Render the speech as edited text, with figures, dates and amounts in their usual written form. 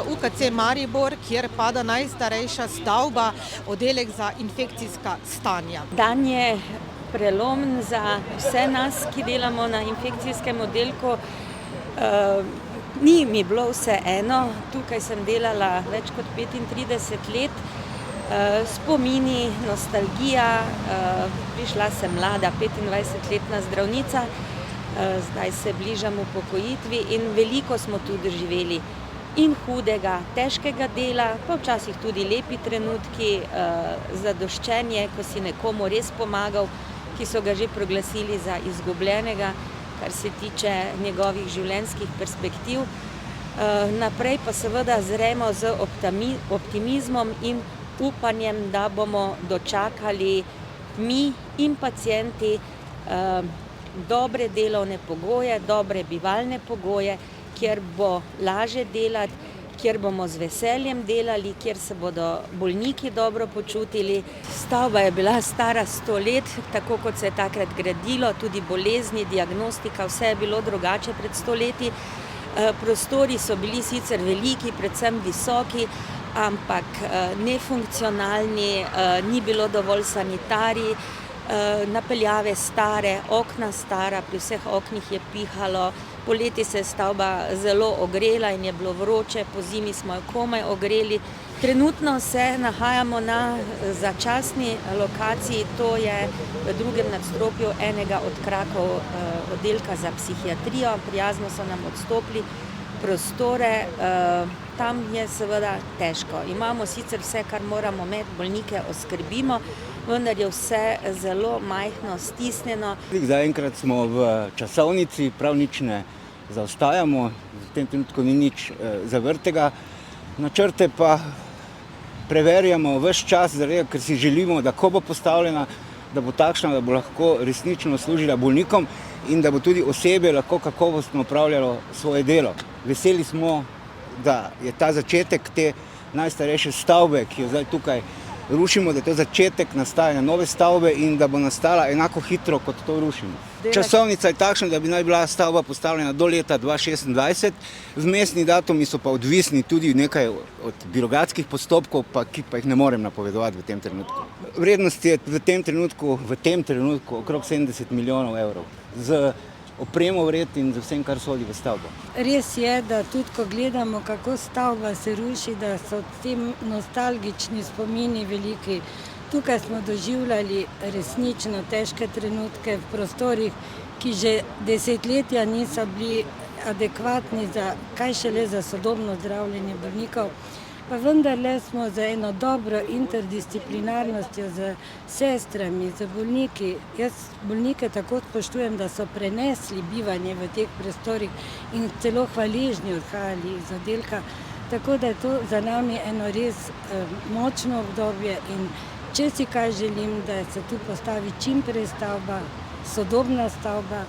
UKC Maribor, kjer pada najstarejša stavba, oddelek za infekcijska stanja. Dan je prelomen za vse nas, ki delamo na infekcijskem oddelku. Ni mi bilo vseeno, tukaj sem delala več kot 35 let. Spomini, nostalgija, prišla sem mlada, 25-letna zdravnica, zdaj se bližam upokojitvi in veliko smo tu doživeli. In hudega, težkega dela, pa včasih tudi lepi trenutki, zadoščenje, ko si nekomu res pomagal, ki so ga že proglasili za izgubljenega, kar se tiče njegovih življenjskih perspektiv. Naprej pa seveda zremo z optimizmom in upanjem, da bomo dočakali mi in pacienti dobre delovne pogoje, dobre bivalne pogoje, kjer bo lažje delati, kjer bomo z veseljem delali, kjer se bodo bolniki dobro počutili. Stavba je bila stara 100 let, tako kot se je takrat gradilo, tudi bolezni, diagnostika, vse je bilo drugače pred 100 leti. Prostori so bili sicer veliki, predvsem visoki, ampak nefunkcionalni, ni bilo dovolj sanitarij, napeljave stare, okna stara, pri vseh oknih je pihalo. Poleti se je stavba zelo ogrela in je bilo vroče, pozimi smo jo komaj ogreli. Trenutno se nahajamo na začasni lokaciji, to je v drugem nadstropju enega od krakov oddelka za psihiatrijo. Prijazno so nam odstopili prostore, tam je seveda težko. Imamo sicer vse, kar moramo imeti, bolnike oskrbimo, vendar je vse zelo majhno, stisnjeno. Zaenkrat smo v časovnici, prav nič ne zaostajamo, v tem trenutku ni nič zavrtega. Načrte pa preverjamo ves čas, ker si želimo, da ko bo postavljena, da bo takšna, da bo lahko resnično služila bolnikom in da bo tudi osebje lahko kakovostno opravljalo svoje delo. Veseli smo, da je ta začetek te najstarejše stavbe, ki jo zdaj tukaj rušimo, da je to začetek nastajanja nove stavbe in da bo nastala enako hitro, kot to rušimo. Časovnica je takšna, da bi naj bila stavba postavljena do leta 2026. Vmesni datumi so pa odvisni tudi nekaj od birokratskih postopkov, ki pa jih ne morem napovedovati v tem trenutku. Vrednost je v tem trenutku okrog 70 milijonov evrov. Z opremo vred in z vsem, kar sodi v stavbo. Res je, da tudi ko gledamo, kako stavba se ruši, da so ti nostalgični spomini veliki. Tukaj smo doživljali resnično težke trenutke v prostorih, ki že desetletja niso bili adekvatni za kaj šele za sodobno zdravljenje bolnikov. Pa vendarle smo za eno dobro interdisciplinarnostjo z sestrami, z bolniki. Jaz bolnike tako spoštujem, da so prenesli bivanje v teh prostorih in celo hvaležni odhajali iz oddelka. Tako da je to za nami eno res močno obdobje in če si kaj želim, da se tu postavi čim prej stavba, sodobna stavba.